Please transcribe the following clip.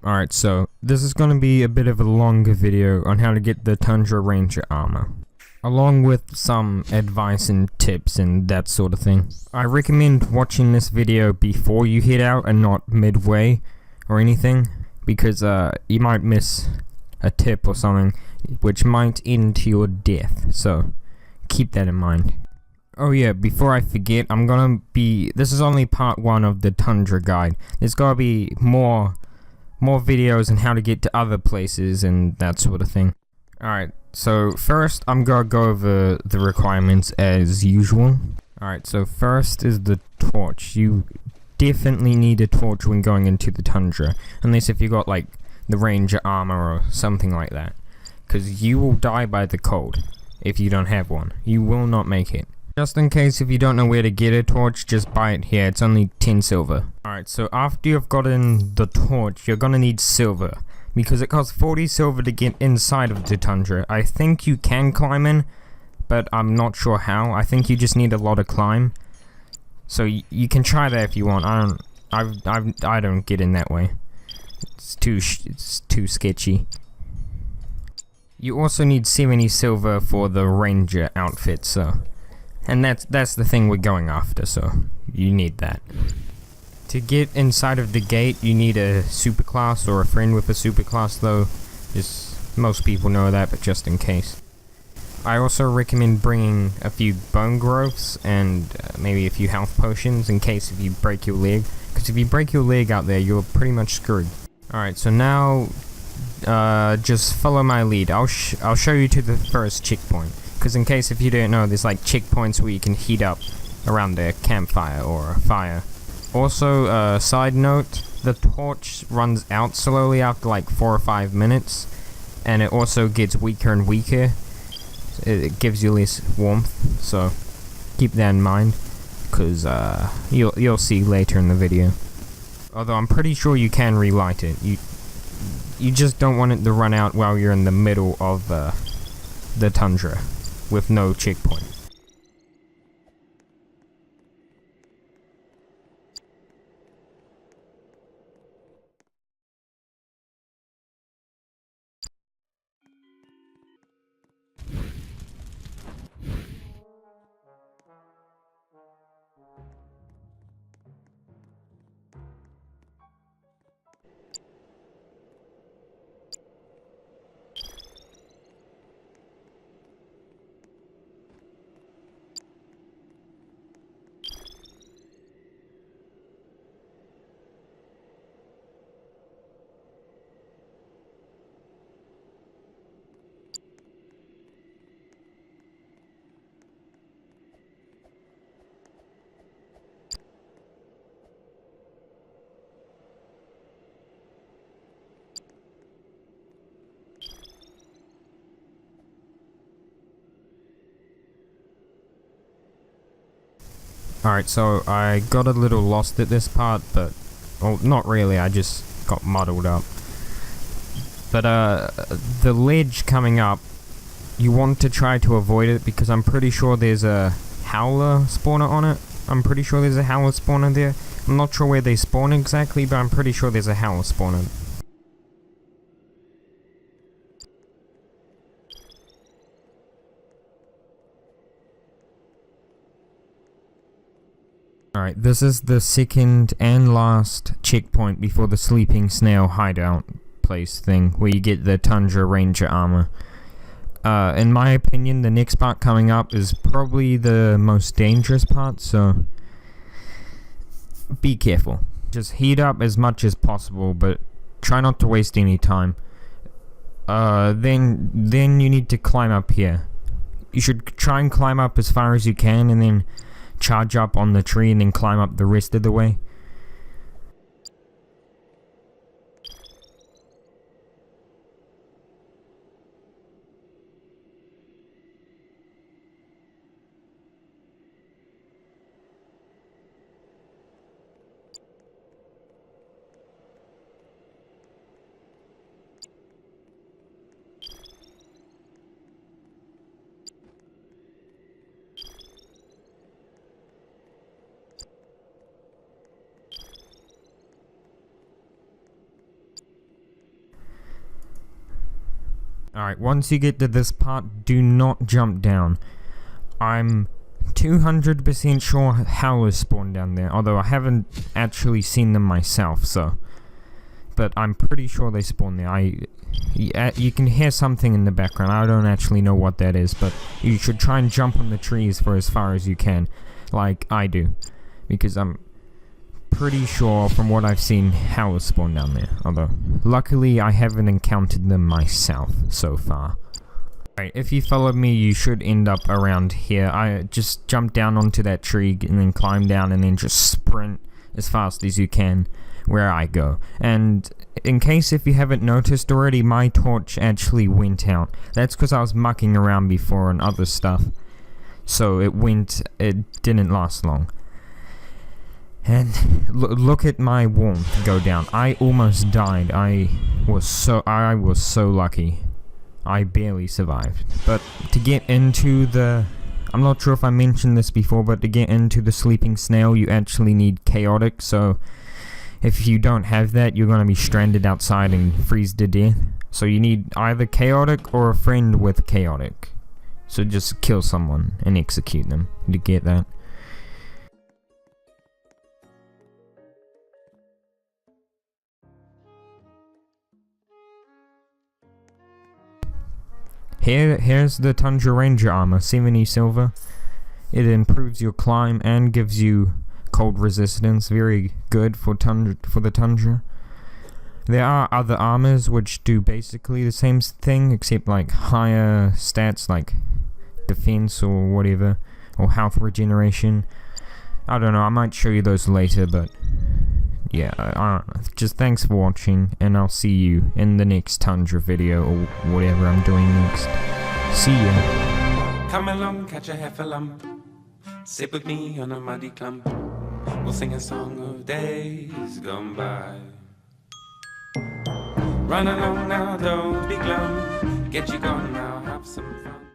Alright, so this is going to be a bit of a longer video on how to get the Tundra Ranger armor, along with some advice and tips and that sort of thing. I recommend watching this video before you head out and not midway or anything, because you might miss a tip or something which might end to your death, so keep that in mind. Oh yeah, before I forget, this is only part 1 of the Tundra guide. There's gotta be more videos on how to get to other places and that sort of thing. Alright, so first I'm gonna go over the requirements as usual. Alright, so first is the torch. You definitely need a torch when going into the Tundra, unless if you got like the Ranger armor or something like that, because you will die by the cold if you don't have one. You will not make it. Just in case if you don't know where to get a torch, just buy it here. It's only 10 silver. Alright, so after you've gotten the torch, you're gonna need silver, because it costs 40 silver to get inside of the Tundra. I think you can climb in, but I'm not sure how. I think you just need a lot of climb. So you can try that if you want. I don't get in that way. It's too sketchy. You also need 70 silver for the Ranger outfit, so... And that's the thing we're going after, so you need that. To get inside of the gate, you need a superclass or a friend with a superclass, though. Just most people know that, but just in case. I also recommend bringing a few bone growths and maybe a few health potions in case if you break your leg. Because if you break your leg out there, you're pretty much screwed. Alright, so now just follow my lead. I'll show you to the first checkpoint. Because in case if you don't know, there's like checkpoints where you can heat up around a campfire or a fire. Also, side note, the torch runs out slowly after like 4 or 5 minutes, and it also gets weaker and weaker. It gives you less warmth, so keep that in mind, because you'll see later in the video. Although I'm pretty sure you can relight it. You just don't want it to run out while you're in the middle of the Tundra with no checkpoint. Alright, so I got a little lost at this part, but... Well, not really, I just got muddled up. But, the ledge coming up, you want to try to avoid it, because I'm pretty sure there's a howler spawner on it. I'm pretty sure there's a howler spawner there. I'm not sure where they spawn exactly, but I'm pretty sure there's a howler spawner. Alright, this is the second and last checkpoint before the sleeping snail hideout place thing, where you get the Tundra Ranger armor. In my opinion, the next part coming up is probably the most dangerous part, so be careful. Just heat up as much as possible, but try not to waste any time. Then you need to climb up here. You should try and climb up as far as you can, and then charge up on the tree and then climb up the rest of the way. Alright, once you get to this part, do not jump down. I'm 200% sure howlers spawn down there, although I haven't actually seen them myself, so... But I'm pretty sure they spawn there. You can hear something in the background. I don't actually know what that is, but you should try and jump on the trees for as far as you can, like I do. Because I'm pretty sure from what I've seen, howlers spawn down there. Although, luckily I haven't encountered them myself so far. Alright, if you follow me, you should end up around here. I just jump down onto that tree and then climb down and then just sprint as fast as you can where I go. And in case if you haven't noticed already, my torch actually went out. That's because I was mucking around before and other stuff. So it didn't last long. And look at my warmth go down. I almost died. I was so lucky. I barely survived. But to get into the... I'm not sure if I mentioned this before, but to get into the sleeping snail, you actually need chaotic, so if you don't have that, you're going to be stranded outside and freeze to death. So you need either chaotic or a friend with chaotic. So just kill someone and execute them to get that. Here's the Tundra Ranger armor, 70 silver. It improves your climb and gives you cold resistance, very good for the Tundra. There are other armors which do basically the same thing, except like higher stats like defense or whatever, or health regeneration. I don't know, I might show you those later, but yeah, I don't know. Just thanks for watching, and I'll see you in the next Tundra video, or whatever I'm doing next. See ya. Come along, catch a heifer lump. Sit with me on a muddy clump. We'll sing a song of days gone by. Run along now, don't be glum. Get you gone now, have some fun.